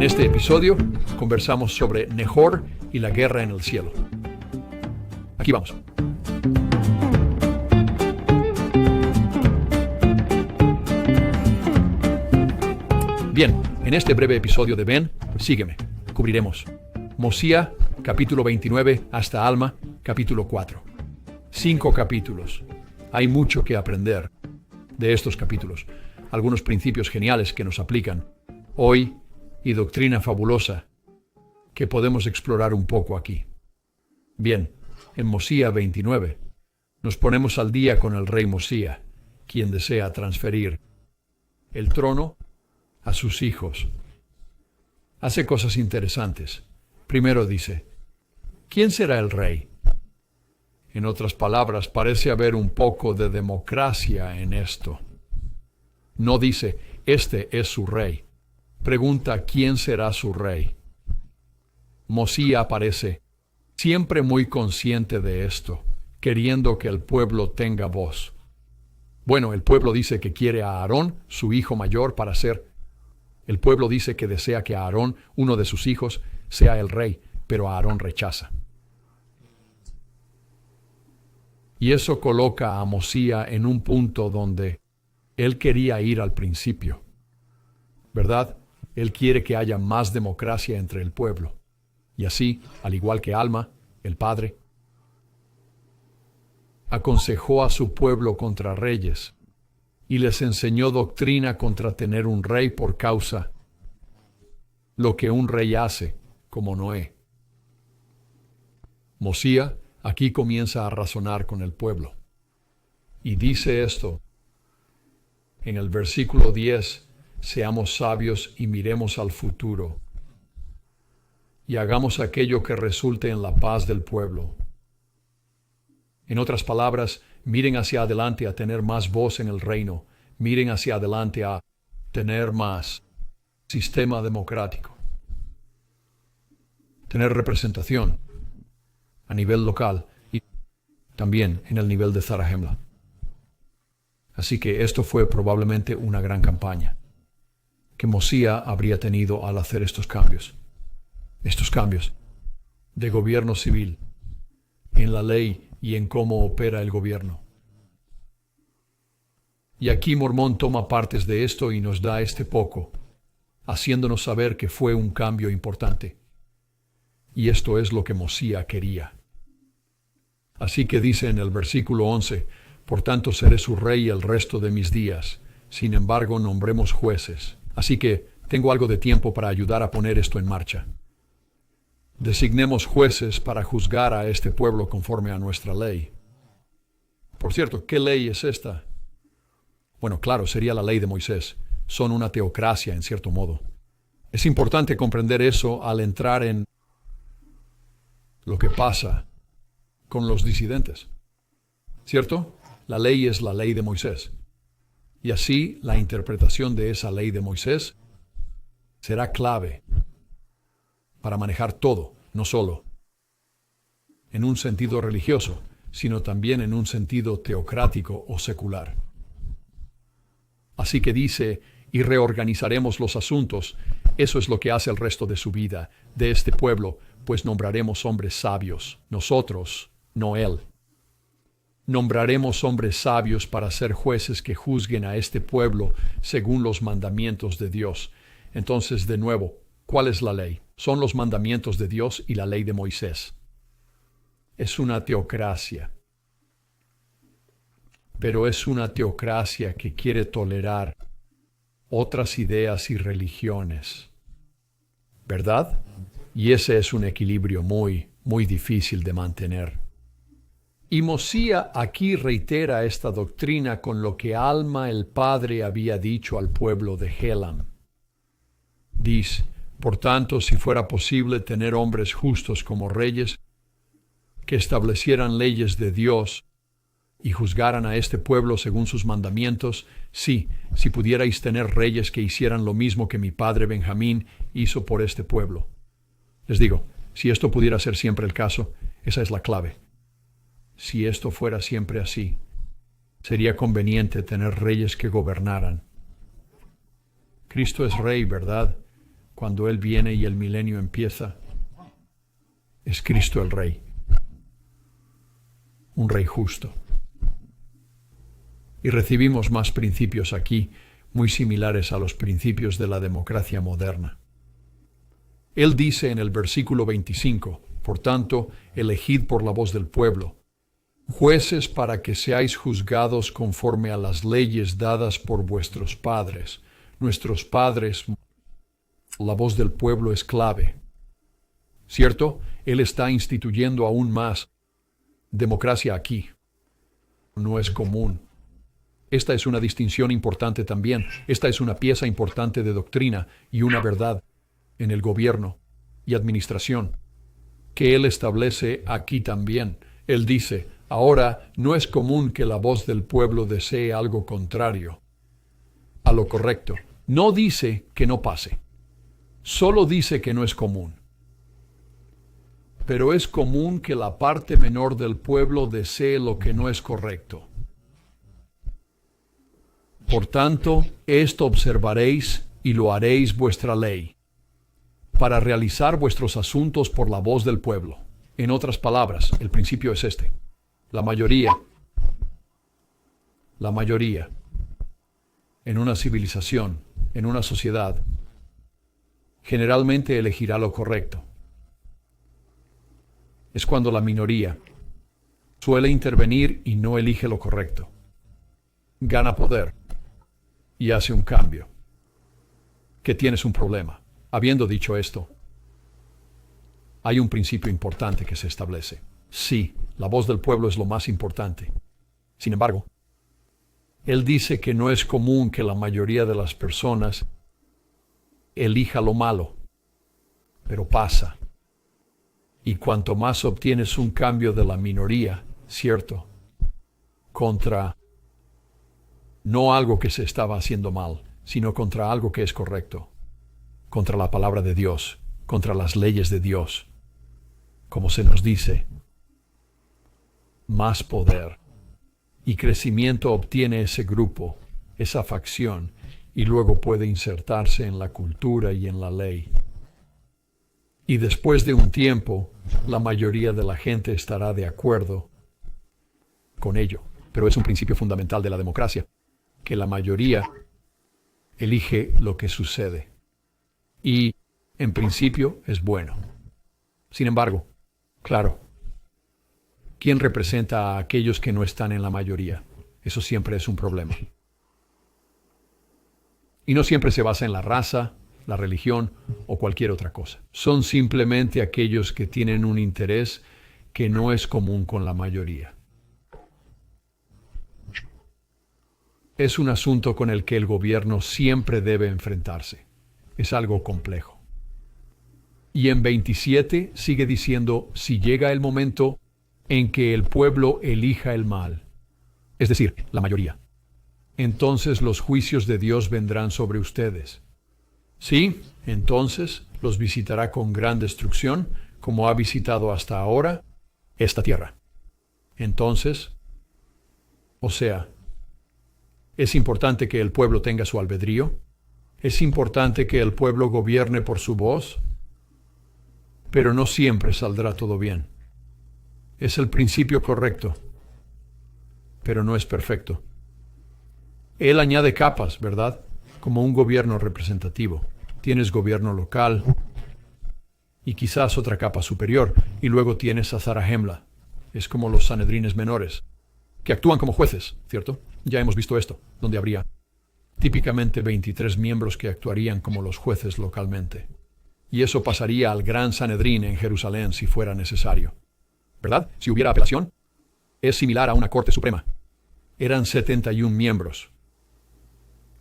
En este episodio conversamos sobre Nehor y la guerra en el cielo. Aquí vamos. Bien, en este breve episodio de Ven, sígueme. Cubriremos Mosía, capítulo 29, hasta Alma, capítulo 4. 5 capítulos. Hay mucho que aprender de estos capítulos. Algunos principios geniales que nos aplican hoy y doctrina fabulosa que podemos explorar un poco aquí. Bien, en Mosía 29 nos ponemos al día con el rey Mosía, quien desea transferir el trono a sus hijos. Hace cosas interesantes. Primero dice, ¿quién será el rey? En otras palabras, parece haber un poco de democracia en esto. No dice, este es su rey. Pregunta, ¿quién será su rey? Mosía aparece siempre muy consciente de esto, queriendo que el pueblo tenga voz. Bueno, el pueblo dice que quiere a Aarón, su hijo mayor, para ser. El pueblo dice que desea que Aarón, uno de sus hijos, sea el rey, pero Aarón rechaza. Y eso coloca a Mosía en un punto donde él quería ir al principio, ¿verdad? Él quiere que haya más democracia entre el pueblo. Y así, al igual que Alma, el padre, aconsejó a su pueblo contra reyes y les enseñó doctrina contra tener un rey por causa lo que un rey hace, como Noé. Mosía aquí comienza a razonar con el pueblo. Y dice esto en el versículo 10, seamos sabios y miremos al futuro, y hagamos aquello que resulte en la paz del pueblo. En otras palabras, miren hacia adelante a tener más voz en el reino, miren hacia adelante a tener más sistema democrático, tener representación a nivel local y también en el nivel de Zarahemla. Así que esto fue probablemente una gran campaña que Mosía habría tenido al hacer estos cambios de gobierno civil, en la ley y en cómo opera el gobierno. Y aquí Mormón toma partes de esto y nos da este poco, haciéndonos saber que fue un cambio importante. Y esto es lo que Mosía quería. Así que dice en el versículo 11, por tanto seré su rey el resto de mis días, sin embargo nombremos jueces. Así que tengo algo de tiempo para ayudar a poner esto en marcha. Designemos jueces para juzgar a este pueblo conforme a nuestra ley. Por cierto, ¿qué ley es esta? Bueno, claro, sería la ley de Moisés. Son una teocracia, en cierto modo. Es importante comprender eso al entrar en lo que pasa con los disidentes. ¿Cierto? La ley es la ley de Moisés. Y así, la interpretación de esa ley de Moisés será clave para manejar todo, no solo en un sentido religioso, sino también en un sentido teocrático o secular. Así que dice, y reorganizaremos los asuntos. Eso es lo que hace el resto de su vida, de este pueblo, pues nombraremos hombres sabios, nosotros, no él. Nombraremos hombres sabios para ser jueces que juzguen a este pueblo según los mandamientos de Dios. Entonces, de nuevo, ¿cuál es la ley? Son los mandamientos de Dios y la ley de Moisés. Es una teocracia. Pero es una teocracia que quiere tolerar otras ideas y religiones. ¿Verdad? Y ese es un equilibrio muy, muy difícil de mantener. Y Mosía aquí reitera esta doctrina con lo que Alma el padre había dicho al pueblo de Helam. Dice, por tanto, si fuera posible tener hombres justos como reyes, que establecieran leyes de Dios y juzgaran a este pueblo según sus mandamientos, sí, si pudierais tener reyes que hicieran lo mismo que mi padre Benjamín hizo por este pueblo. Les digo, si esto pudiera ser siempre el caso, esa es la clave. Si esto fuera siempre así, sería conveniente tener reyes que gobernaran. Cristo es rey, ¿verdad? cuando Él viene y el milenio empieza, es Cristo el Rey, un Rey justo. Y recibimos más principios aquí, muy similares a los principios de la democracia moderna. Él dice en el versículo 25, por tanto, elegid por la voz del pueblo, jueces para que seáis juzgados conforme a las leyes dadas por vuestros padres. Nuestros padres, la voz del pueblo es clave. ¿Cierto? Él está instituyendo aún más democracia aquí. No es común. Esta es una distinción importante también. Esta es una pieza importante de doctrina y una verdad en el gobierno y administración que Él establece aquí también. Él dice, ahora no es común que la voz del pueblo desee algo contrario a lo correcto. No dice que no pase. Solo dice que no es común. Pero es común que la parte menor del pueblo desee lo que no es correcto. Por tanto, esto observaréis y lo haréis vuestra ley, para realizar vuestros asuntos por la voz del pueblo. En otras palabras, el principio es este. La mayoría, en una civilización, en una sociedad, generalmente elegirá lo correcto. Es cuando la minoría suele intervenir y no elige lo correcto. Gana poder y hace un cambio. Que tienes un problema. Habiendo dicho esto, hay un principio importante que se establece. Sí, la voz del pueblo es lo más importante. Sin embargo, Él dice que no es común que la mayoría de las personas elija lo malo, pero pasa. Y cuanto más obtienes un cambio de la minoría, ¿cierto? Contra no algo que se estaba haciendo mal, sino contra algo que es correcto, contra la palabra de Dios, contra las leyes de Dios. Como se nos dice, más poder y crecimiento obtiene ese grupo, esa facción, y luego puede insertarse en la cultura y en la ley. Y después de un tiempo, la mayoría de la gente estará de acuerdo con ello. Pero es un principio fundamental de la democracia, que la mayoría elige lo que sucede. Y, en principio, es bueno. Sin embargo, claro, ¿quién representa a aquellos que no están en la mayoría? Eso siempre es un problema. Y no siempre se basa en la raza, la religión o cualquier otra cosa. Son simplemente aquellos que tienen un interés que no es común con la mayoría. Es un asunto con el que el gobierno siempre debe enfrentarse. Es algo complejo. Y en 27 sigue diciendo, si llega el momento en que el pueblo elija el mal, es decir, la mayoría, entonces los juicios de Dios vendrán sobre ustedes. Sí, entonces los visitará con gran destrucción, como ha visitado hasta ahora esta tierra. Entonces, o sea, es importante que el pueblo tenga su albedrío. Es importante que el pueblo gobierne por su voz. Pero no siempre saldrá todo bien. Es el principio correcto, pero no es perfecto. Él añade capas, ¿verdad? Como un gobierno representativo. Tienes gobierno local y quizás otra capa superior, y luego tienes a Zarahemla. Es como los sanedrines menores, que actúan como jueces, ¿cierto? Ya hemos visto esto, donde habría típicamente 23 miembros que actuarían como los jueces localmente. Y eso pasaría al gran Sanedrín en Jerusalén si fuera necesario. ¿Verdad? Si hubiera apelación, es similar a una Corte Suprema. Eran 71 miembros.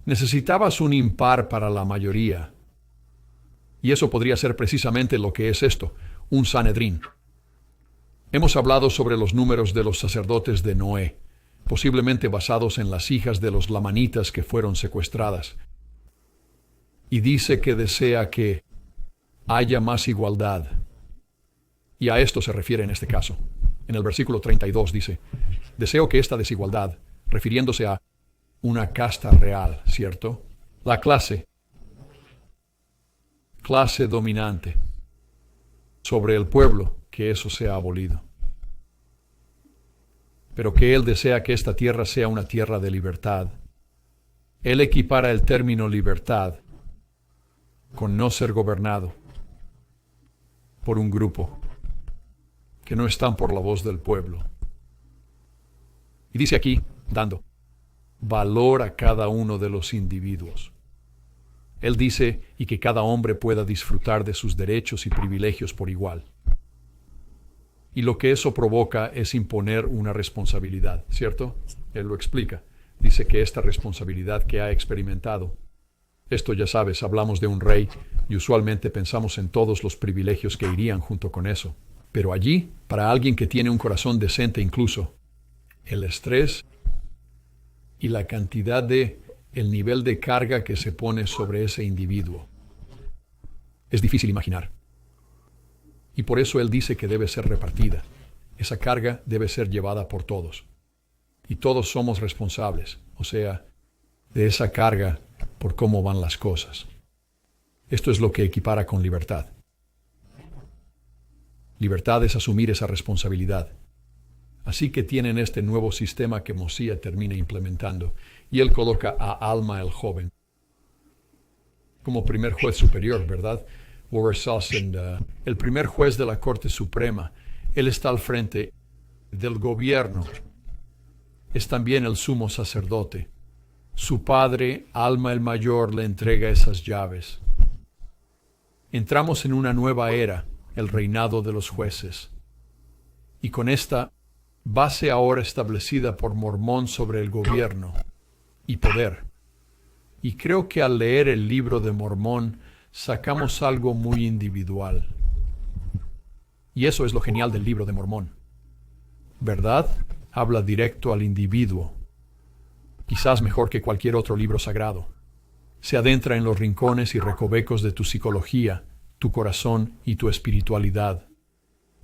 Necesitabas un impar para la mayoría. Y eso podría ser precisamente lo que es esto, un Sanedrín. Hemos hablado sobre los números de los sacerdotes de Noé, posiblemente basados en las hijas de los lamanitas que fueron secuestradas. Y dice que desea que haya más igualdad. Y a esto se refiere en este caso. En el versículo 32 dice, deseo que esta desigualdad, refiriéndose a una casta real, ¿cierto? La clase clase dominante sobre el pueblo, que eso sea abolido. Pero que Él desea que esta tierra sea una tierra de libertad. Él equipara el término libertad con no ser gobernado por un grupo que no están por la voz del pueblo. Y dice aquí, dando valor a cada uno de los individuos. Él dice, y que cada hombre pueda disfrutar de sus derechos y privilegios por igual. Y lo que eso provoca es imponer una responsabilidad, ¿cierto? Él lo explica. Dice que esta responsabilidad que ha experimentado, esto ya sabes, hablamos de un rey y usualmente pensamos en todos los privilegios que irían junto con eso. Pero allí, para alguien que tiene un corazón decente incluso, el estrés y la cantidad el nivel de carga que se pone sobre ese individuo es difícil imaginar. Y por eso él dice que debe ser repartida. Esa carga debe ser llevada por todos. Y todos somos responsables, o sea, de esa carga por cómo van las cosas. Esto es lo que equipara con libertad. Libertad es asumir esa responsabilidad. Así que tienen este nuevo sistema que Mosía termina implementando, y él coloca a Alma el joven como primer juez superior, ¿verdad? El primer juez de la Corte Suprema. Él está al frente del gobierno. Es también el sumo sacerdote. Su padre, Alma el mayor, le entrega esas llaves. Entramos en una nueva era, el reinado de los jueces. Y con esta base ahora establecida por Mormón sobre el gobierno y poder. Y creo que al leer el libro de Mormón sacamos algo muy individual. Y eso es lo genial del libro de Mormón. ¿Verdad? Habla directo al individuo. Quizás mejor que cualquier otro libro sagrado. Se adentra en los rincones y recovecos de tu psicología, tu corazón y tu espiritualidad.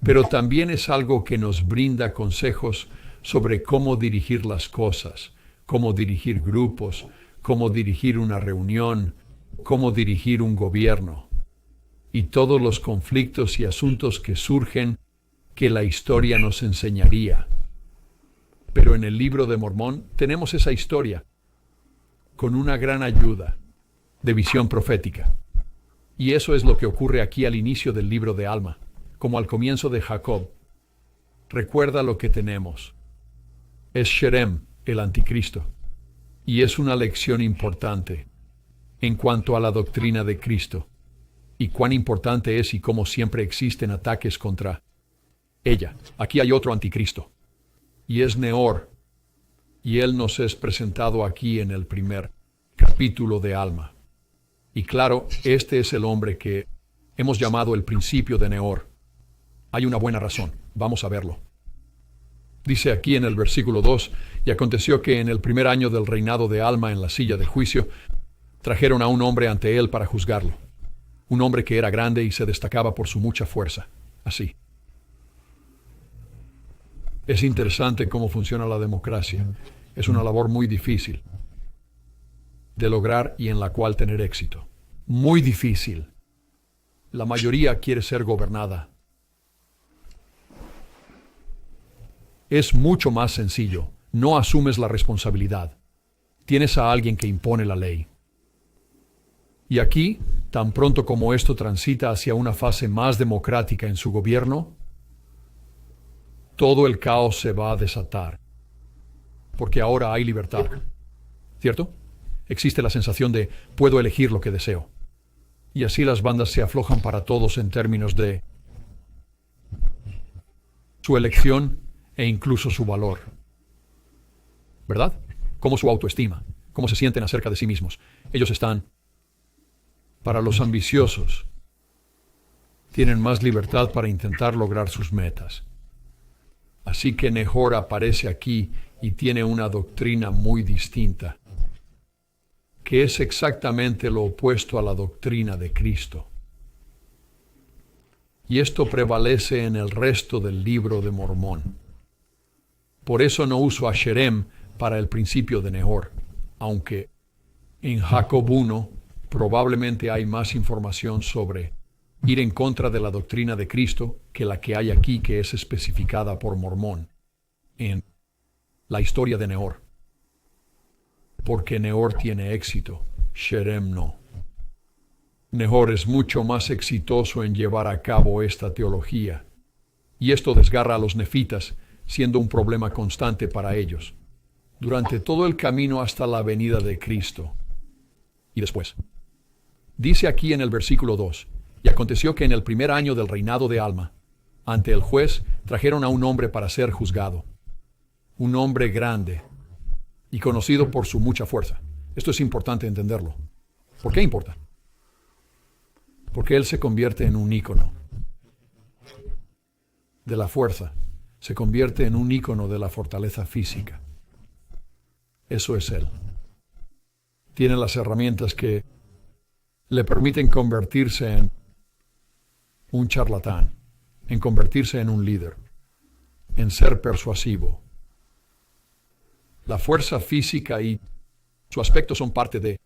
Pero también es algo que nos brinda consejos sobre cómo dirigir las cosas, cómo dirigir grupos, cómo dirigir una reunión, cómo dirigir un gobierno, y todos los conflictos y asuntos que surgen que la historia nos enseñaría. Pero en el libro de Mormón tenemos esa historia, con una gran ayuda de visión profética. Y eso es lo que ocurre aquí al inicio del libro de Alma, como al comienzo de Jacob. Recuerda lo que tenemos. Es Sherem, el anticristo, y es una lección importante en cuanto a la doctrina de Cristo, y cuán importante es y cómo siempre existen ataques contra ella. Aquí hay otro anticristo, y es Nehor, y él nos es presentado aquí en el primer capítulo de Alma. Y claro, este es el hombre que hemos llamado el principio de Nehor. Hay una buena razón, vamos a verlo. Dice aquí en el versículo 2, y aconteció que en el primer año del reinado de Alma en la silla de juicio, trajeron a un hombre ante él para juzgarlo. Un hombre que era grande y se destacaba por su mucha fuerza. Así. Es interesante cómo funciona la democracia. Es una labor muy difícil de lograr y en la cual tener éxito. Muy difícil. La mayoría quiere ser gobernada. Es mucho más sencillo. No asumes la responsabilidad. Tienes a alguien que impone la ley. Y aquí, tan pronto como esto transita hacia una fase más democrática en su gobierno, todo el caos se va a desatar. Porque ahora hay libertad. ¿Cierto? Existe la sensación de puedo elegir lo que deseo. Y así las bandas se aflojan para todos en términos de su elección e incluso su valor. ¿Verdad? Como su autoestima, cómo se sienten acerca de sí mismos. Ellos están, para los ambiciosos, tienen más libertad para intentar lograr sus metas. Así que Nehor aparece aquí y tiene una doctrina muy distinta, que es exactamente lo opuesto a la doctrina de Cristo. Y esto prevalece en el resto del libro de Mormón. Por eso no uso a Sherem para el principio de Nehor, aunque en Jacob 1 Probablemente hay más información sobre ir en contra de la doctrina de Cristo que la que hay aquí, que es especificada por Mormón en la historia de Nehor. Porque Nehor tiene éxito, Sherem no. Nehor es mucho más exitoso en llevar a cabo esta teología, y esto desgarra a los nefitas, siendo un problema constante para ellos, durante todo el camino hasta la venida de Cristo. Y después, dice aquí en el versículo 2, y aconteció que en el primer año del reinado de Alma, ante el juez trajeron a un hombre para ser juzgado, un hombre grande y conocido por su mucha fuerza. Esto es importante entenderlo. ¿Por qué importa? Porque él se convierte en un ícono de la fuerza, se convierte en un ícono de la fortaleza física. Eso es él. Tiene las herramientas que le permiten convertirse en un charlatán, en convertirse en un líder, en ser persuasivo. La fuerza física y su aspecto son parte de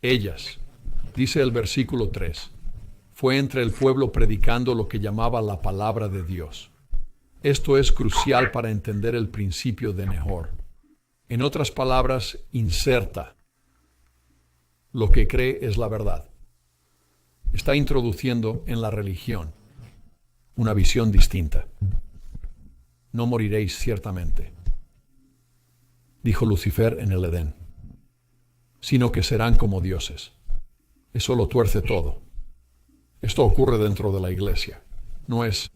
ellas. Dice el versículo 3. Fue entre el pueblo predicando lo que llamaba la palabra de Dios. Esto es crucial para entender el principio de Nehor. En otras palabras, inserta lo que cree es la verdad. Está introduciendo en la religión una visión distinta. No moriréis ciertamente, dijo Lucifer en el Edén, sino que serán como dioses. Eso lo tuerce todo. Esto ocurre dentro de la iglesia. No es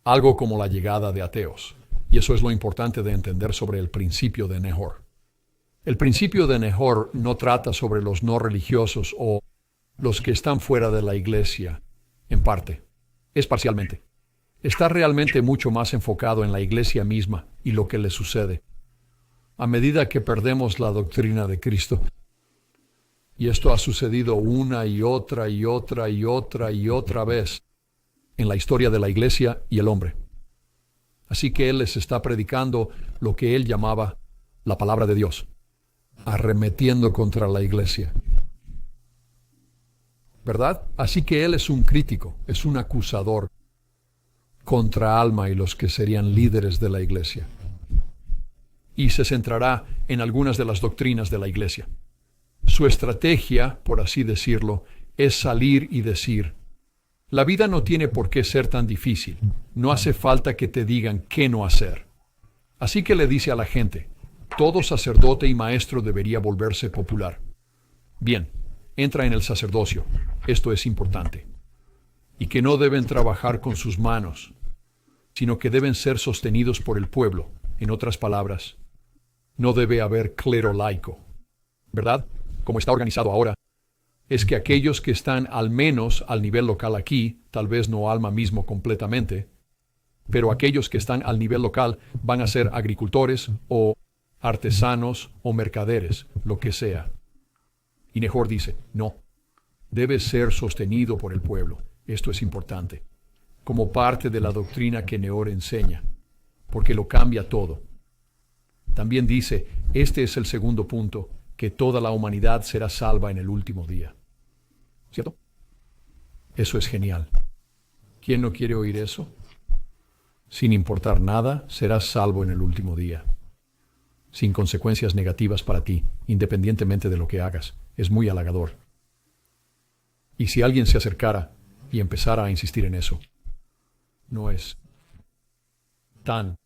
algo como la llegada de ateos. Y eso es lo importante de entender sobre el principio de Nehor. El principio de Nehor no trata sobre los no religiosos o los que están fuera de la iglesia, en parte. Es parcialmente. Está realmente mucho más enfocado en la iglesia misma y lo que le sucede. A medida que perdemos la doctrina de Cristo, y esto ha sucedido una y otra y otra y otra y otra vez en la historia de la iglesia y el hombre. Así que él les está predicando lo que él llamaba la palabra de Dios, arremetiendo contra la iglesia. ¿Verdad? Así que él es un crítico, es un acusador contra Alma y los que serían líderes de la iglesia. Y se centrará en algunas de las doctrinas de la iglesia. Su estrategia, por así decirlo, es salir y decir: la vida no tiene por qué ser tan difícil, no hace falta que te digan qué no hacer. Así que le dice a la gente: todo sacerdote y maestro debería volverse popular. Bien, entra en el sacerdocio, esto es importante. Y que no deben trabajar con sus manos, sino que deben ser sostenidos por el pueblo. En otras palabras, no debe haber clero laico, ¿verdad? Como está organizado ahora, es que aquellos que están al menos al nivel local aquí, tal vez no Alma mismo completamente, pero aquellos que están al nivel local van a ser agricultores o artesanos o mercaderes, lo que sea. Y Nehor dice: no, debe ser sostenido por el pueblo. Esto es importante, como parte de la doctrina que Nehor enseña, porque lo cambia todo. También dice, este es el segundo punto, que toda la humanidad será salva en el último día. ¿Cierto? Eso es genial. ¿Quién no quiere oír eso? Sin importar nada, serás salvo en el último día. Sin consecuencias negativas para ti, independientemente de lo que hagas. Es muy halagador. Y si alguien se acercara y empezara a insistir en eso, no es tan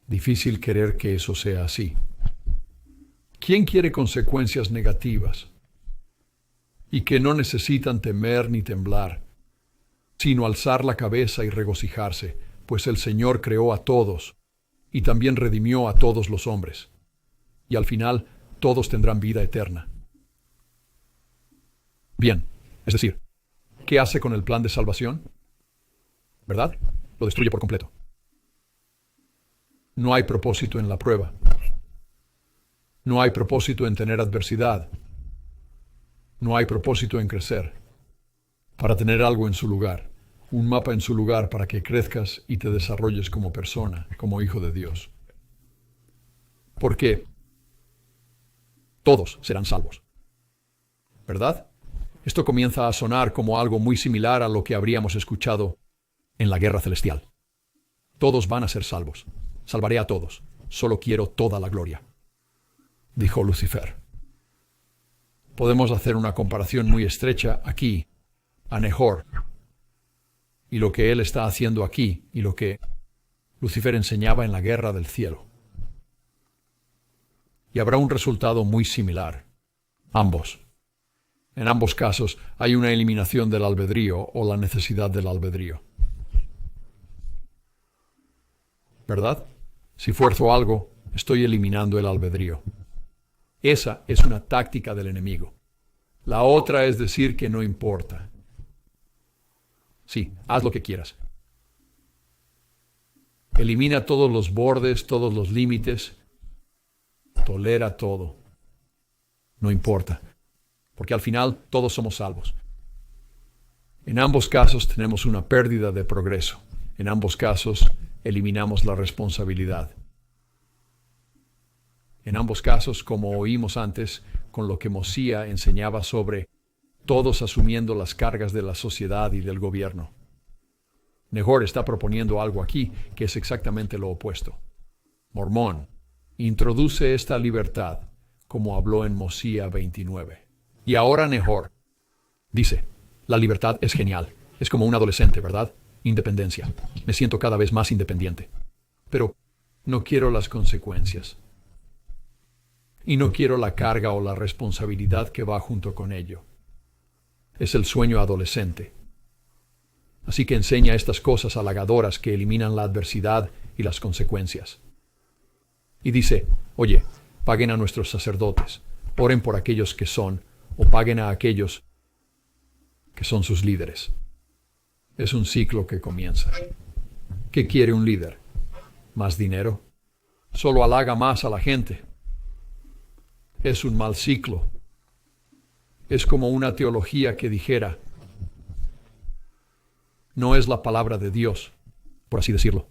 difícil querer que eso sea así. ¿Quién quiere consecuencias negativas? Y que no necesitan temer ni temblar, sino alzar la cabeza y regocijarse, pues el Señor creó a todos y también redimió a todos los hombres. Y al final, todos tendrán vida eterna. Bien, es decir, ¿qué hace con el plan de salvación? ¿Verdad? Lo destruye por completo. No hay propósito en la prueba. No hay propósito en tener adversidad. No hay propósito en crecer. Para tener algo en su lugar, un mapa en su lugar para que crezcas y te desarrolles como persona, como hijo de Dios. Porque todos serán salvos. ¿Verdad? Esto comienza a sonar como algo muy similar a lo que habríamos escuchado en la guerra celestial. Todos van a ser salvos. Salvaré a todos. Solo quiero toda la gloria, dijo Lucifer. Podemos hacer una comparación muy estrecha aquí a Nehor y lo que él está haciendo aquí y lo que Lucifer enseñaba en la guerra del cielo. Y habrá un resultado muy similar. Ambos. En ambos casos hay una eliminación del albedrío o la necesidad del albedrío. ¿Verdad? Si fuerzo algo, estoy eliminando el albedrío. Esa es una táctica del enemigo. La otra es decir que no importa. Sí, haz lo que quieras. Elimina todos los bordes, todos los límites. Tolera todo. No importa, porque al final todos somos salvos. En ambos casos tenemos una pérdida de progreso. En ambos casos eliminamos la responsabilidad. En ambos casos, como oímos antes, con lo que Mosía enseñaba sobre todos asumiendo las cargas de la sociedad y del gobierno. Nehor está proponiendo algo aquí que es exactamente lo opuesto. Mormón introduce esta libertad, como habló en Mosía 29. Y ahora Nehor dice, la libertad es genial. Es como un adolescente, ¿verdad? Independencia. Me siento cada vez más independiente. Pero no quiero las consecuencias. Y no quiero la carga o la responsabilidad que va junto con ello. Es el sueño adolescente. Así que enseña estas cosas halagadoras que eliminan la adversidad y las consecuencias. Y dice, oye, paguen a nuestros sacerdotes, oren por aquellos que son, o paguen a aquellos que son sus líderes. Es un ciclo que comienza. ¿Qué quiere un líder? ¿Más dinero? Solo halaga más a la gente. Es un mal ciclo. Es como una teología que dijera, no es la palabra de Dios, por así decirlo.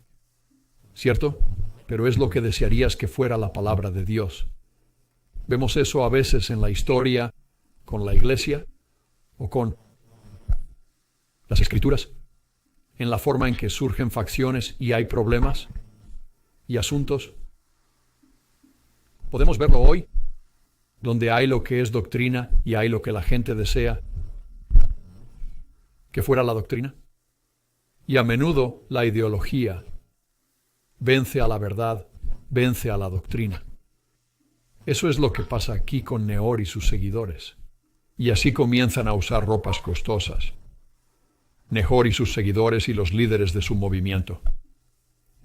¿Cierto? Pero es lo que desearías que fuera la palabra de Dios. Vemos eso a veces en la historia, con la iglesia, o con las escrituras, en la forma en que surgen facciones y hay problemas y asuntos. Podemos verlo hoy, donde hay lo que es doctrina y hay lo que la gente desea que fuera la doctrina. Y a menudo la ideología vence a la verdad, vence a la doctrina. Eso es lo que pasa aquí con Nehor y sus seguidores. Y así comienzan a usar ropas costosas. Nehor y sus seguidores y los líderes de su movimiento.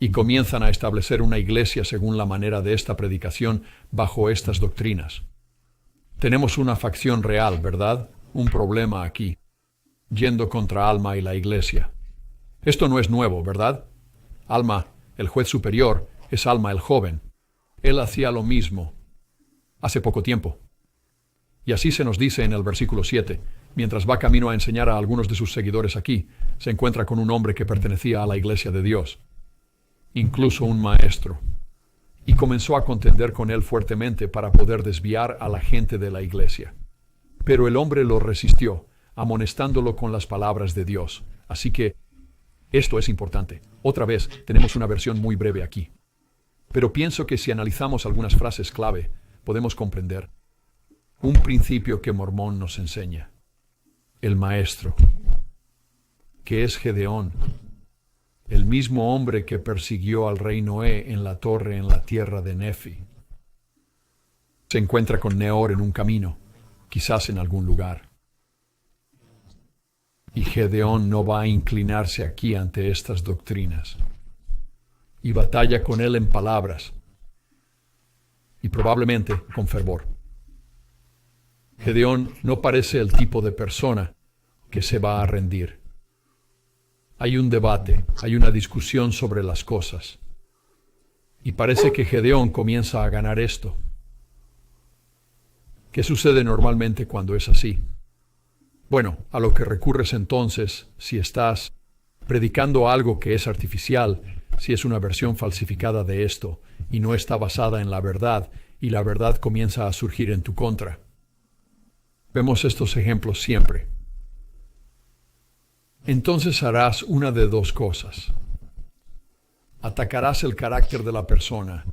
Y comienzan a establecer una iglesia según la manera de esta predicación bajo estas doctrinas. Tenemos una facción real, ¿verdad? Un problema aquí, yendo contra Alma y la iglesia. Esto no es nuevo, ¿verdad? Alma, el juez superior, es Alma el joven. Él hacía lo mismo hace poco tiempo. Y así se nos dice en el versículo 7, mientras va camino a enseñar a algunos de sus seguidores aquí, se encuentra con un hombre que pertenecía a la iglesia de Dios, incluso un maestro, y comenzó a contender con él fuertemente para poder desviar a la gente de la iglesia. Pero el hombre lo resistió, amonestándolo con las palabras de Dios. Así que esto es importante. Otra vez, tenemos una versión muy breve aquí. Pero pienso que si analizamos algunas frases clave, podemos comprender un principio que Mormón nos enseña. El maestro, que es Gedeón, el mismo hombre que persiguió al rey Noé en la torre en la tierra de Nefi. Se encuentra con Nehor en un camino, quizás en algún lugar. Y Gedeón no va a inclinarse aquí ante estas doctrinas. Y batalla con él en palabras. Y probablemente con fervor. Gedeón no parece el tipo de persona que se va a rendir. Hay un debate, hay una discusión sobre las cosas. Y parece que Gedeón comienza a ganar esto. ¿Qué sucede normalmente cuando es así? Bueno, a lo que recurres entonces, si estás predicando algo que es artificial, si es una versión falsificada de esto, y no está basada en la verdad, y la verdad comienza a surgir en tu contra. Vemos estos ejemplos siempre. Entonces harás una de dos cosas. Atacarás el carácter de la persona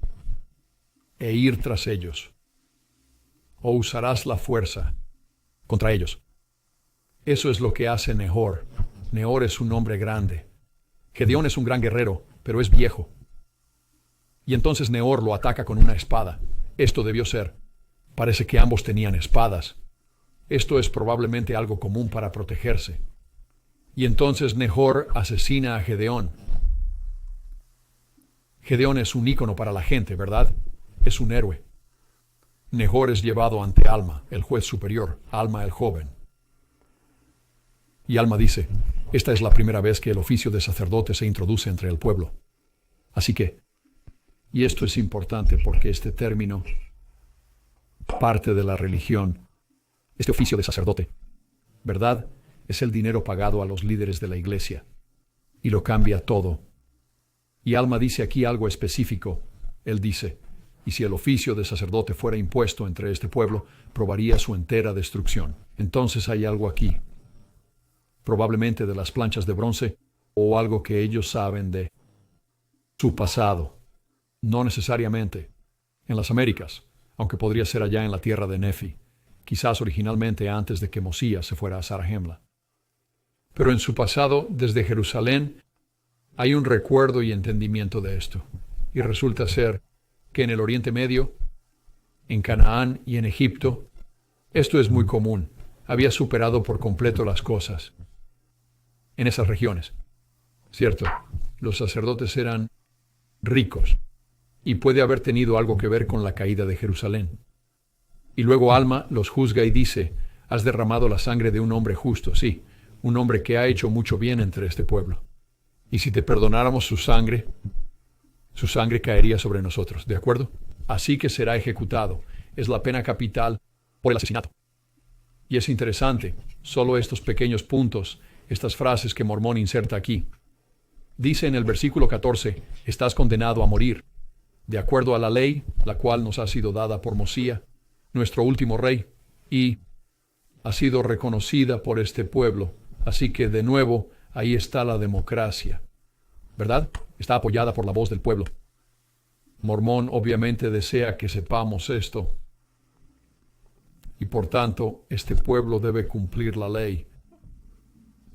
e ir tras ellos, o usarás la fuerza contra ellos. Eso es lo que hace Nehor. Nehor es un hombre grande. Gedeón es un gran guerrero, pero es viejo. Y entonces Nehor lo ataca con una espada. Esto debió ser. Parece que ambos tenían espadas. Esto es probablemente algo común para protegerse. Y entonces Nehor asesina a Gedeón. Gedeón es un ícono para la gente, ¿verdad? Es un héroe. Nehor es llevado ante Alma, el juez superior, Alma el joven. Y Alma dice, esta es la primera vez que el oficio de sacerdote se introduce entre el pueblo. Así que, y esto es importante porque este término parte de la religión, este oficio de sacerdote, ¿verdad? Es el dinero pagado a los líderes de la iglesia. Y lo cambia todo. Y Alma dice aquí algo específico. Él dice, y si el oficio de sacerdote fuera impuesto entre este pueblo, probaría su entera destrucción. Entonces hay algo aquí, probablemente de las planchas de bronce, o algo que ellos saben de su pasado. No necesariamente en las Américas, aunque podría ser allá en la tierra de Nefi, quizás originalmente antes de que Mosías se fuera a Zarahemla. Pero en su pasado, desde Jerusalén, hay un recuerdo y entendimiento de esto. Y resulta ser que en el Oriente Medio, en Canaán y en Egipto, esto es muy común. Había superado por completo las cosas en esas regiones. Cierto, los sacerdotes eran ricos y puede haber tenido algo que ver con la caída de Jerusalén. Y luego Alma los juzga y dice, has derramado la sangre de un hombre justo, sí, un hombre que ha hecho mucho bien entre este pueblo. Y si te perdonáramos su sangre caería sobre nosotros, ¿de acuerdo? Así que será ejecutado. Es la pena capital por el asesinato. Y es interesante, solo estos pequeños puntos, estas frases que Mormón inserta aquí. Dice en el versículo 14, estás condenado a morir, de acuerdo a la ley, la cual nos ha sido dada por Mosías, nuestro último rey, y ha sido reconocida por este pueblo. Así que, de nuevo, ahí está la democracia, ¿verdad? Está apoyada por la voz del pueblo. Mormón obviamente desea que sepamos esto. Y por tanto, este pueblo debe cumplir la ley.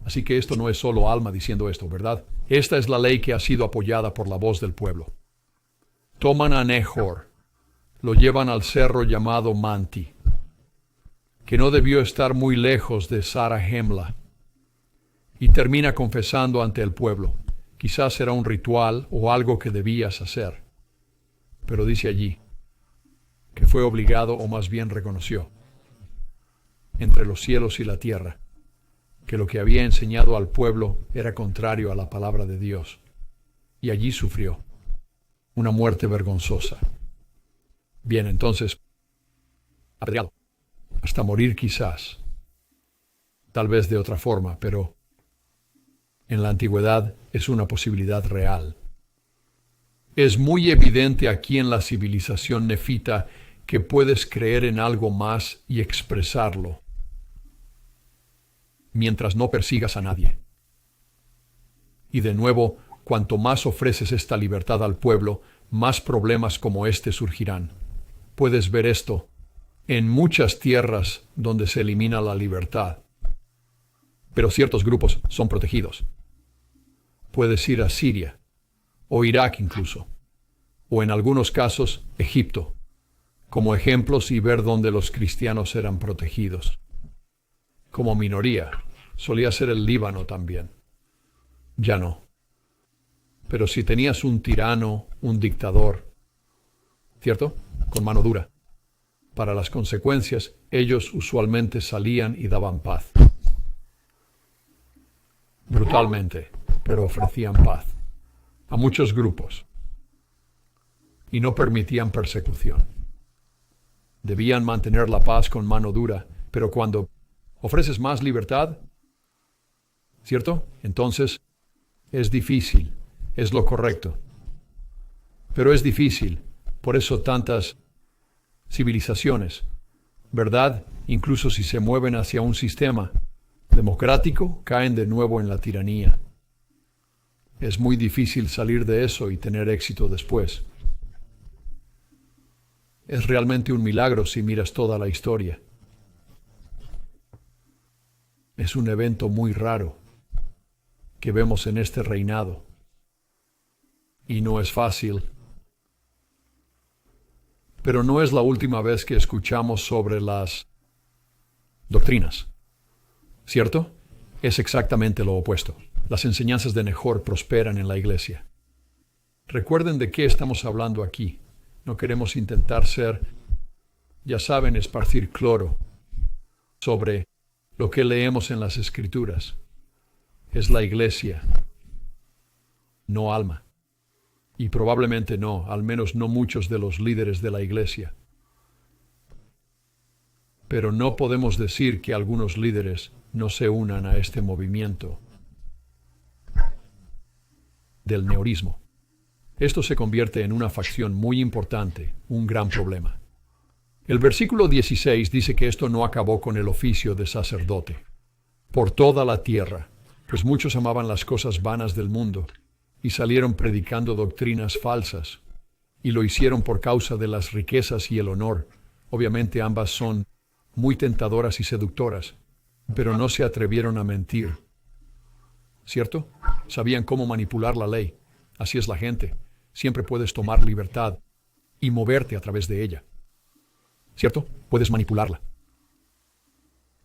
Así que esto no es solo Alma diciendo esto, ¿verdad? Esta es la ley que ha sido apoyada por la voz del pueblo. Toman a Nehor, lo llevan al cerro llamado Manti, que no debió estar muy lejos de Zarahemla, y termina confesando ante el pueblo. Quizás era un ritual o algo que debías hacer. Pero dice allí que fue obligado, o más bien reconoció, entre los cielos y la tierra, que lo que había enseñado al pueblo era contrario a la palabra de Dios. Y allí sufrió una muerte vergonzosa. Bien, entonces, apedreado, hasta morir quizás, tal vez de otra forma, pero en la antigüedad es una posibilidad real. Es muy evidente aquí en la civilización nefita que puedes creer en algo más y expresarlo, mientras no persigas a nadie. Y de nuevo, cuanto más ofreces esta libertad al pueblo, más problemas como este surgirán. Puedes ver esto en muchas tierras donde se elimina la libertad. Pero ciertos grupos son protegidos. Puedes ir a Siria, o Irak incluso, o en algunos casos Egipto, como ejemplos y ver dónde los cristianos eran protegidos. Como minoría, solía ser el Líbano también. Ya no. Pero si tenías un tirano, un dictador, ¿cierto? Con mano dura. Para las consecuencias, ellos usualmente salían y daban paz. Brutalmente, pero ofrecían paz a muchos grupos y no permitían persecución. Debían mantener la paz con mano dura, pero cuando ofreces más libertad, ¿cierto? Entonces es difícil, es lo correcto. Pero es difícil, por eso tantas civilizaciones ¿verdad? Incluso si se mueven hacia un sistema democrático, caen de nuevo en la tiranía. Es muy difícil salir de eso y tener éxito después. Es realmente un milagro si miras toda la historia. Es un evento muy raro que vemos en este reinado. Y no es fácil. Pero no es la última vez que escuchamos sobre las doctrinas, ¿cierto? Es exactamente lo opuesto. Las enseñanzas de Nehor prosperan en la iglesia. Recuerden de qué estamos hablando aquí. No queremos intentar ser, ya saben, esparcir cloro sobre lo que leemos en las Escrituras. Es la iglesia, no Alma. Y probablemente no, al menos no muchos de los líderes de la iglesia. Pero no podemos decir que algunos líderes no se unan a este movimiento del neorismo. Esto se convierte en una facción muy importante, un gran problema. El versículo 16 dice que esto no acabó con el oficio de sacerdote por toda la tierra, pues muchos amaban las cosas vanas del mundo y salieron predicando doctrinas falsas, y lo hicieron por causa de las riquezas y el honor. Obviamente ambas son muy tentadoras y seductoras, pero no se atrevieron a mentir. ¿Cierto? Sabían cómo manipular la ley. Así es la gente. Siempre puedes tomar libertad y moverte a través de ella. ¿Cierto? Puedes manipularla.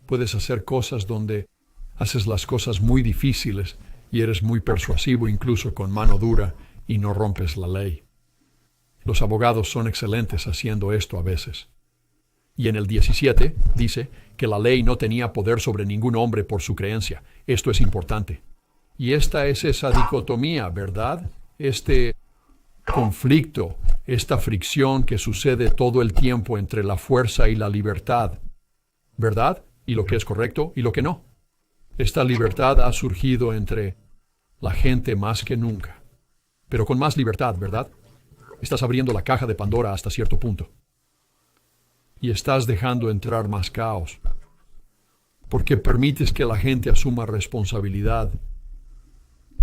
Puedes hacer cosas donde haces las cosas muy difíciles y eres muy persuasivo, incluso con mano dura, y no rompes la ley. Los abogados son excelentes haciendo esto a veces. Y en el 17 dice que la ley no tenía poder sobre ningún hombre por su creencia. Esto es importante. Y esta es esa dicotomía, ¿verdad? Este conflicto, esta fricción que sucede todo el tiempo entre la fuerza y la libertad, ¿verdad? Y lo que es correcto y lo que no. Esta libertad ha surgido entre la gente más que nunca, pero con más libertad, ¿verdad? Estás abriendo la caja de Pandora hasta cierto punto. Y estás dejando entrar más caos, porque permites que la gente asuma responsabilidad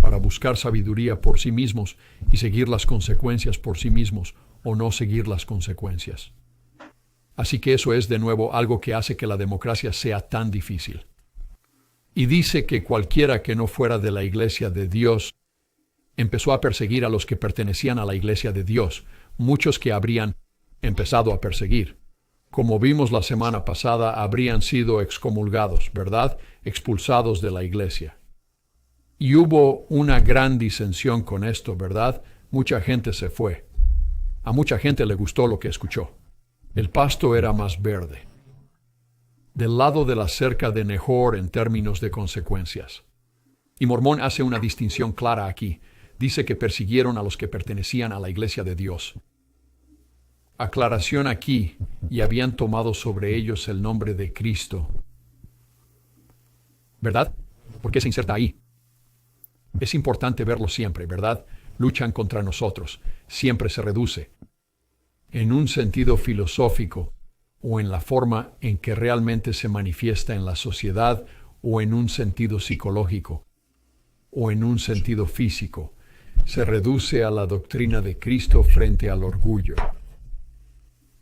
para buscar sabiduría por sí mismos y seguir las consecuencias por sí mismos o no seguir las consecuencias. Así que eso es de nuevo algo que hace que la democracia sea tan difícil. Y dice que cualquiera que no fuera de la iglesia de Dios empezó a perseguir a los que pertenecían a la iglesia de Dios, muchos que habrían empezado a perseguir. Como vimos la semana pasada, habrían sido excomulgados, ¿verdad? Expulsados de la iglesia. Y hubo una gran disensión con esto, ¿verdad? Mucha gente se fue. A mucha gente le gustó lo que escuchó. El pasto era más verde. Del lado de la cerca de Nehor en términos de consecuencias. Y Mormón hace una distinción clara aquí. Dice que persiguieron a los que pertenecían a la iglesia de Dios. Aclaración aquí, y habían tomado sobre ellos el nombre de Cristo. ¿Verdad? ¿Por qué se inserta ahí? Es importante verlo siempre, ¿verdad? Luchan contra nosotros. Siempre se reduce. En un sentido filosófico, o en la forma en que realmente se manifiesta en la sociedad, o en un sentido psicológico, o en un sentido físico, se reduce a la doctrina de Cristo frente al orgullo.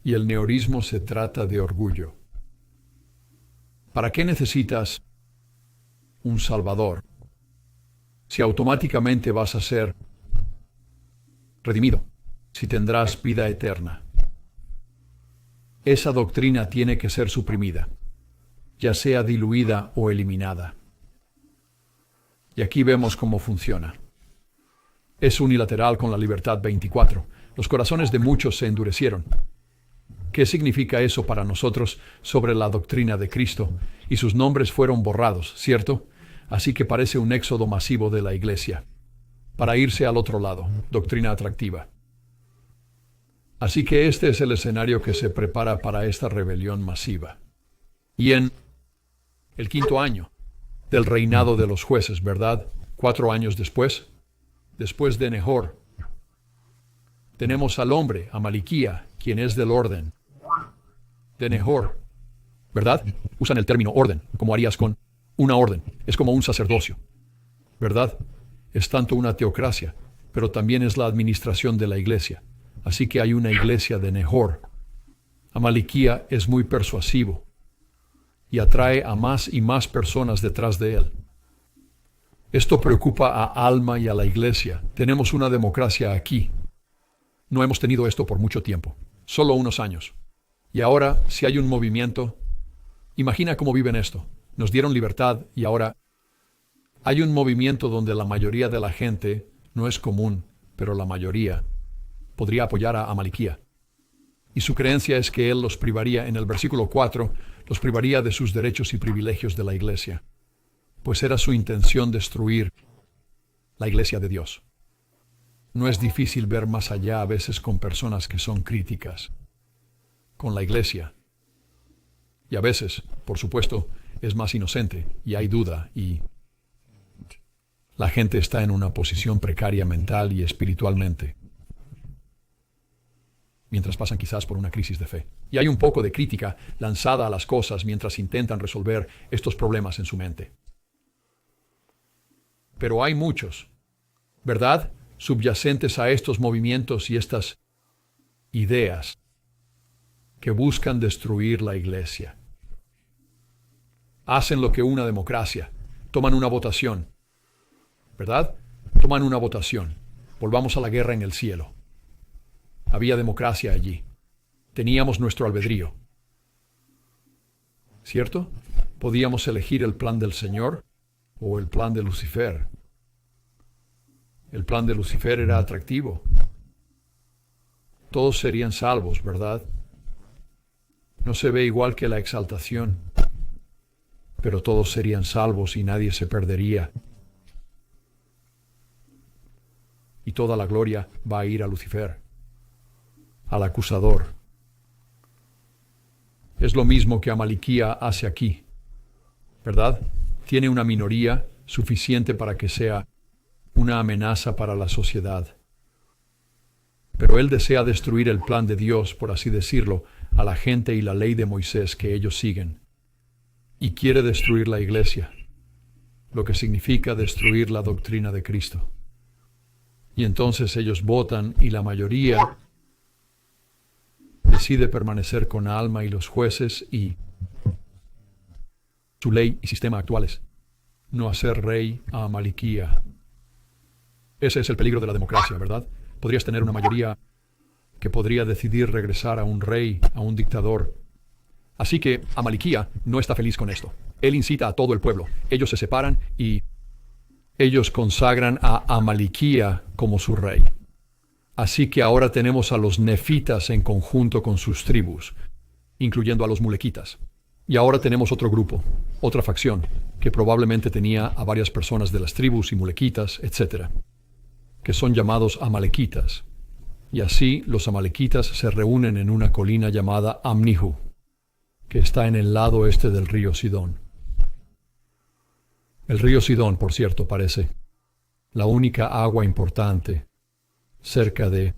Y el neorismo se trata de orgullo. ¿Para qué necesitas un Salvador si automáticamente vas a ser redimido, si tendrás vida eterna? Esa doctrina tiene que ser suprimida, ya sea diluida o eliminada. Y aquí vemos cómo funciona. Es unilateral con la libertad 24. Los corazones de muchos se endurecieron. ¿Qué significa eso para nosotros sobre la doctrina de Cristo? Y sus nombres fueron borrados, ¿cierto? Así que parece un éxodo masivo de la iglesia, para irse al otro lado, doctrina atractiva. Así que este es el escenario que se prepara para esta rebelión masiva. Y en el 5º año del reinado de los jueces, ¿verdad? 4 años después de Nehor, tenemos al hombre, a Maliquía, quien es del orden de Nehor, ¿verdad? Usan el término orden, como harías con una orden. Es como un sacerdocio, ¿verdad? Es tanto una teocracia, pero también es la administración de la iglesia. Así que hay una iglesia de Nehor. Amaliquía es muy persuasivo y atrae a más y más personas detrás de él. Esto preocupa a Alma y a la iglesia. Tenemos una democracia aquí. No hemos tenido esto por mucho tiempo, solo unos años. Y ahora, si hay un movimiento, imagina cómo viven esto. Nos dieron libertad y ahora hay un movimiento donde la mayoría de la gente, no es común, pero la mayoría, podría apoyar a Amaliquía. Y su creencia es que él los privaría, en el versículo 4, los privaría de sus derechos y privilegios de la iglesia, pues era su intención destruir la iglesia de Dios. No es difícil ver más allá a veces con personas que son críticas con la iglesia. Y a veces, por supuesto, es más inocente y hay duda y la gente está en una posición precaria mental y espiritualmente, mientras pasan quizás por una crisis de fe. Y hay un poco de crítica lanzada a las cosas mientras intentan resolver estos problemas en su mente. Pero hay muchos, ¿verdad?, subyacentes a estos movimientos y estas ideas que buscan destruir la iglesia. Hacen lo que una democracia, toman una votación, ¿verdad? Toman una votación. Volvamos a la guerra en el cielo. Había democracia allí. Teníamos nuestro albedrío. ¿Cierto? Podíamos elegir el plan del Señor o el plan de Lucifer. El plan de Lucifer era atractivo. Todos serían salvos, ¿verdad? No se ve igual que la exaltación, pero todos serían salvos y nadie se perdería. Y toda la gloria va a ir a Lucifer, al acusador. Es lo mismo que Amaliquía hace aquí, ¿verdad? Tiene una minoría suficiente para que sea una amenaza para la sociedad. Pero él desea destruir el plan de Dios, por así decirlo, a la gente y la ley de Moisés que ellos siguen. Y quiere destruir la iglesia, lo que significa destruir la doctrina de Cristo. Y entonces ellos votan y la mayoría decide permanecer con Alma y los jueces y su ley y sistema actuales, no hacer rey a Amaliquía. Ese es el peligro de la democracia, ¿verdad? Podrías tener una mayoría que podría decidir regresar a un rey, a un dictador. Así que Amaliquía no está feliz con esto. Él incita a todo el pueblo. Ellos se separan y ellos consagran a Amaliquía como su rey. Así que ahora tenemos a los nefitas en conjunto con sus tribus, incluyendo a los mulequitas. Y ahora tenemos otro grupo, otra facción, que probablemente tenía a varias personas de las tribus y mulequitas, etc., que son llamados amalequitas. Y así los amalequitas se reúnen en una colina llamada Amnihu, que está en el lado este del río Sidón. El río Sidón, por cierto, parece la única agua importante cerca de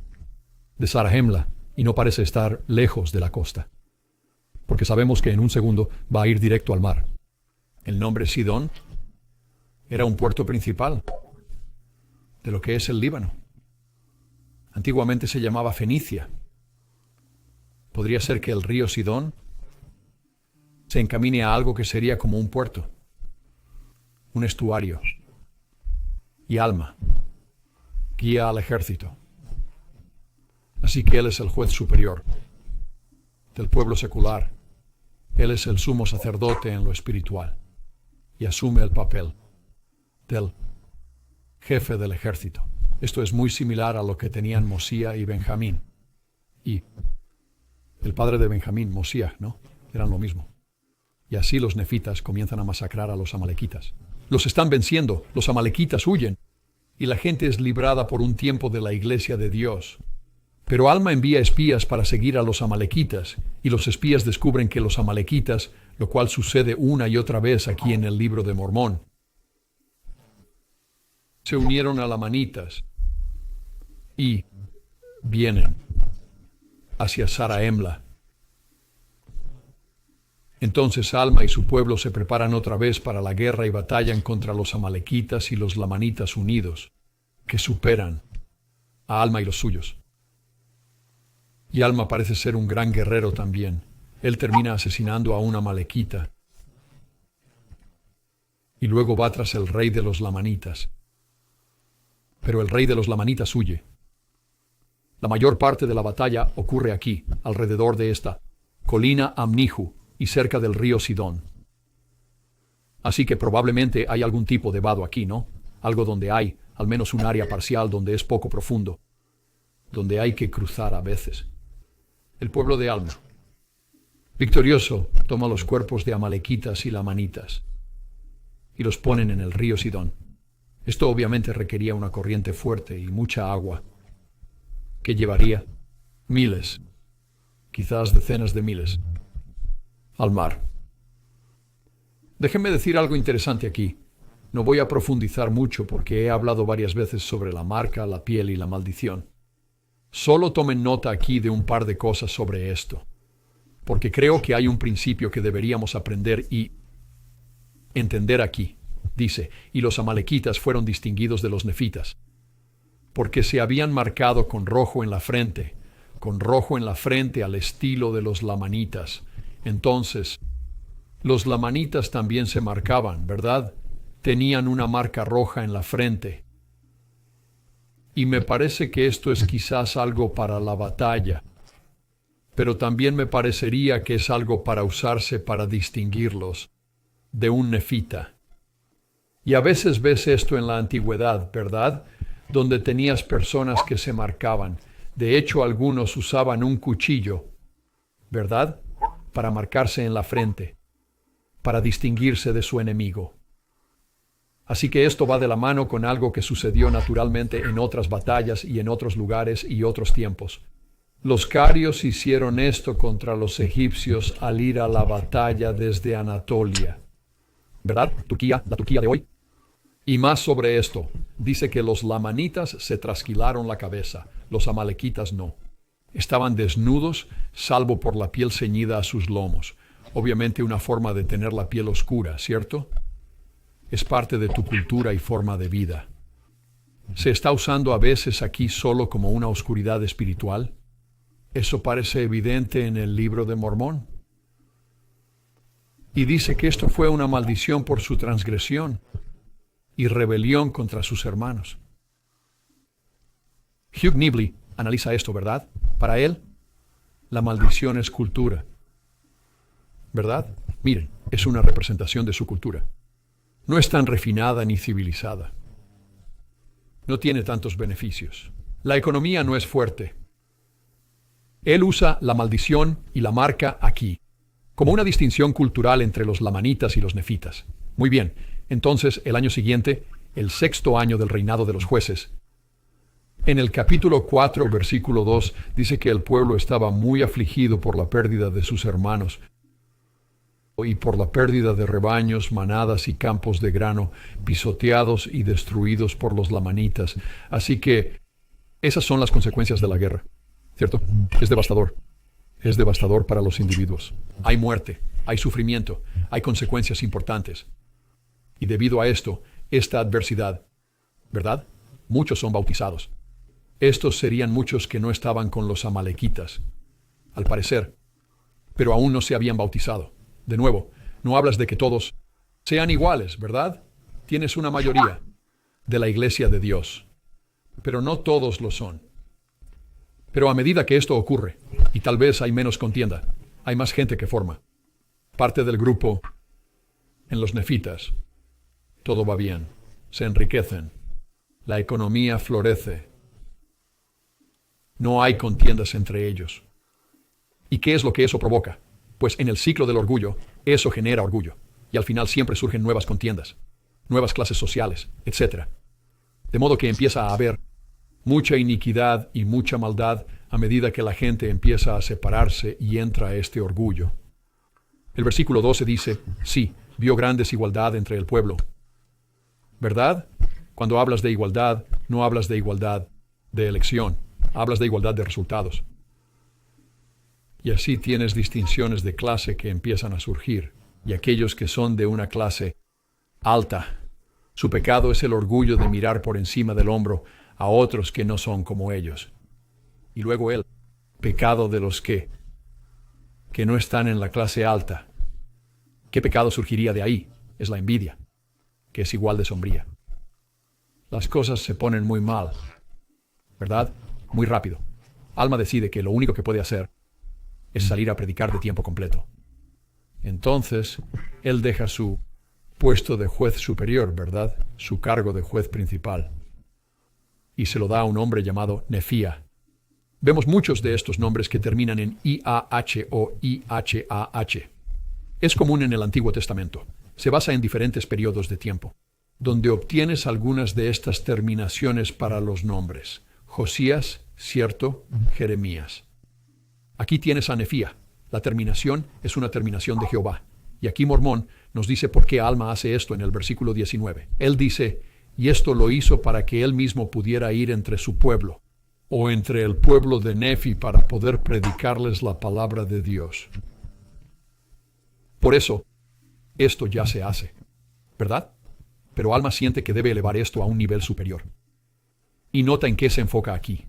Zarahemla y no parece estar lejos de la costa, porque sabemos que en un segundo va a ir directo al mar. El nombre Sidón era un puerto principal de lo que es el Líbano. Antiguamente se llamaba Fenicia. Podría ser que el río Sidón se encamine a algo que sería como un puerto, un estuario. Y Alma guía al ejército. Así que él es el juez superior del pueblo secular. Él es el sumo sacerdote en lo espiritual y asume el papel del jefe del ejército. Esto es muy similar a lo que tenían Mosía y Benjamín. Y el padre de Benjamín, Mosía, ¿no? Eran lo mismo. Y así los nefitas comienzan a masacrar a los amalequitas. Los están venciendo, los amalequitas huyen, y la gente es librada por un tiempo de la iglesia de Dios. Pero Alma envía espías para seguir a los amalequitas, y los espías descubren que los amalequitas, lo cual sucede una y otra vez aquí en el libro de Mormón, se unieron a lamanitas y vienen hacia Zarahemla. Entonces Alma y su pueblo se preparan otra vez para la guerra y batallan contra los amalequitas y los lamanitas unidos, que superan a Alma y los suyos. Y Alma parece ser un gran guerrero también. Él termina asesinando a una amalequita y luego va tras el rey de los lamanitas. Pero el rey de los lamanitas huye. La mayor parte de la batalla ocurre aquí, alrededor de esta colina Amnihu y cerca del río Sidón. Así que probablemente hay algún tipo de vado aquí, ¿no? Algo donde hay, al menos un área parcial donde es poco profundo, donde hay que cruzar a veces. El pueblo de Alma, victorioso, toma los cuerpos de amalequitas y lamanitas y los ponen en el río Sidón. Esto obviamente requería una corriente fuerte y mucha agua, que llevaría miles, quizás decenas de miles, al mar. Déjenme decir algo interesante aquí. No voy a profundizar mucho porque he hablado varias veces sobre la marca, la piel y la maldición. Solo tomen nota aquí de un par de cosas sobre esto, porque creo que hay un principio que deberíamos aprender y entender aquí. Dice, y los amalequitas fueron distinguidos de los nefitas, porque se habían marcado con rojo en la frente al estilo de los lamanitas. Entonces, los lamanitas también se marcaban, ¿verdad? Tenían una marca roja en la frente. Y me parece que esto es quizás algo para la batalla, pero también me parecería que es algo para usarse para distinguirlos de un nefita. Y a veces ves esto en la antigüedad, ¿verdad? Donde tenías personas que se marcaban. De hecho, algunos usaban un cuchillo, ¿verdad? Para marcarse en la frente, para distinguirse de su enemigo. Así que esto va de la mano con algo que sucedió naturalmente en otras batallas y en otros lugares y otros tiempos. Los carios hicieron esto contra los egipcios al ir a la batalla desde Anatolia, ¿verdad? Turquía, la Turquía de hoy. Y más sobre esto, dice que los lamanitas se trasquilaron la cabeza, los amalequitas no. Estaban desnudos, salvo por la piel ceñida a sus lomos. Obviamente una forma de tener la piel oscura, ¿cierto? Es parte de tu cultura y forma de vida. ¿Se está usando a veces aquí solo como una oscuridad espiritual? Eso parece evidente en el libro de Mormón. Y dice que esto fue una maldición por su transgresión y rebelión contra sus hermanos. Hugh Nibley analiza esto, ¿verdad? Para él, la maldición es cultura. ¿Verdad? Miren, es una representación de su cultura. No es tan refinada ni civilizada. No tiene tantos beneficios. La economía no es fuerte. Él usa la maldición y la marca aquí, como una distinción cultural entre los lamanitas y los nefitas. Muy bien, entonces el año siguiente, el 6º año del reinado de los jueces, en el capítulo 4, versículo 2, dice que el pueblo estaba muy afligido por la pérdida de sus hermanos y por la pérdida de rebaños, manadas y campos de grano, pisoteados y destruidos por los lamanitas. Así que esas son las consecuencias de la guerra, ¿cierto? Es devastador. Es devastador para los individuos. Hay muerte, hay sufrimiento, hay consecuencias importantes. Y debido a esto, esta adversidad, ¿verdad? Muchos son bautizados. Estos serían muchos que no estaban con los amalequitas, al parecer, pero aún no se habían bautizado. De nuevo, no hablas de que todos sean iguales, ¿verdad? Tienes una mayoría de la iglesia de Dios, pero no todos lo son. Pero a medida que esto ocurre, y tal vez hay menos contienda, hay más gente que forma parte del grupo en los nefitas. Todo va bien, se enriquecen, la economía florece, no hay contiendas entre ellos. ¿Y qué es lo que eso provoca? Pues en el ciclo del orgullo, eso genera orgullo, y al final siempre surgen nuevas contiendas, nuevas clases sociales, etc. De modo que empieza a haber mucha iniquidad y mucha maldad a medida que la gente empieza a separarse y entra a este orgullo. El versículo 12 dice, sí, vio gran desigualdad entre el pueblo. ¿Verdad? Cuando hablas de igualdad, no hablas de igualdad de elección, hablas de igualdad de resultados. Y así tienes distinciones de clase que empiezan a surgir. Y aquellos que son de una clase alta, su pecado es el orgullo de mirar por encima del hombro a otros que no son como ellos. Y luego el pecado de los que no están en la clase alta. ¿Qué pecado surgiría de ahí? Es la envidia, que es igual de sombría. Las cosas se ponen muy mal, ¿verdad? Muy rápido. Alma decide que lo único que puede hacer es salir a predicar de tiempo completo. Entonces, él deja su puesto de juez superior, ¿verdad? Su cargo de juez principal. Y se lo da a un hombre llamado Nefía. Vemos muchos de estos nombres que terminan en IAH o IHAH. Es común en el Antiguo Testamento. Se basa en diferentes periodos de tiempo, donde obtienes algunas de estas terminaciones para los nombres. Josías, cierto, Jeremías. Aquí tienes a Nefía. La terminación es una terminación de Jehová. Y aquí Mormón nos dice por qué Alma hace esto en el versículo 19. Él dice, y esto lo hizo para que él mismo pudiera ir entre su pueblo, o entre el pueblo de Nefi, para poder predicarles la palabra de Dios. Por eso, esto ya se hace, ¿verdad? Pero Alma siente que debe elevar esto a un nivel superior. Y nota en qué se enfoca aquí.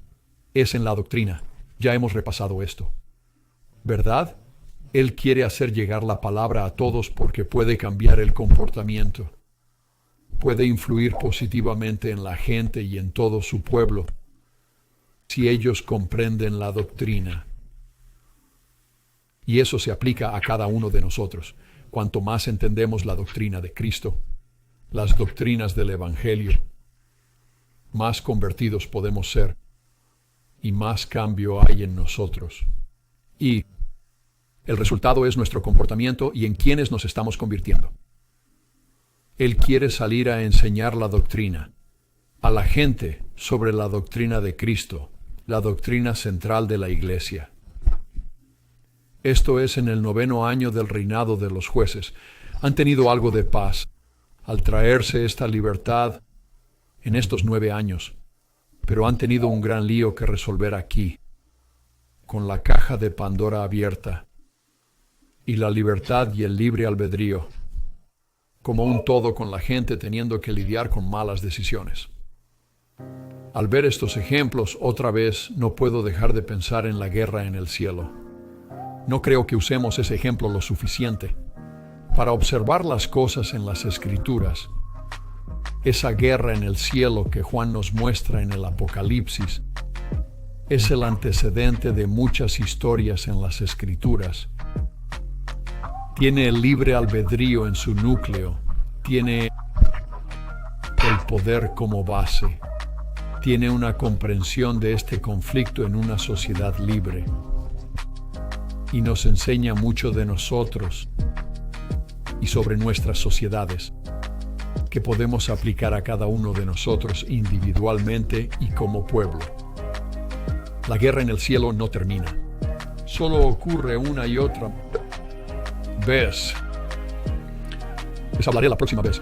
Es en la doctrina. Ya hemos repasado esto. ¿Verdad? Él quiere hacer llegar la palabra a todos porque puede cambiar el comportamiento. Puede influir positivamente en la gente y en todo su pueblo, si ellos comprenden la doctrina. Y eso se aplica a cada uno de nosotros. Cuanto más entendemos la doctrina de Cristo, las doctrinas del Evangelio, más convertidos podemos ser y más cambio hay en nosotros. Y el resultado es nuestro comportamiento y en quienes nos estamos convirtiendo. Él quiere salir a enseñar la doctrina a la gente sobre la doctrina de Cristo, la doctrina central de la Iglesia. Esto es en el 9º año del reinado de los jueces. Han tenido algo de paz al traerse esta libertad en estos 9 años, pero han tenido un gran lío que resolver aquí, con la caja de Pandora abierta y la libertad y el libre albedrío, como un todo, con la gente teniendo que lidiar con malas decisiones. Al ver estos ejemplos, otra vez no puedo dejar de pensar en la guerra en el cielo. No creo que usemos ese ejemplo lo suficiente para observar las cosas en las Escrituras. Esa guerra en el cielo que Juan nos muestra en el Apocalipsis es el antecedente de muchas historias en las Escrituras. Tiene el libre albedrío en su núcleo, tiene el poder como base, tiene una comprensión de este conflicto en una sociedad libre y nos enseña mucho de nosotros y sobre nuestras sociedades que podemos aplicar a cada uno de nosotros individualmente y como pueblo. La guerra en el cielo no termina, solo ocurre una y otra vez. Les hablaré la próxima vez.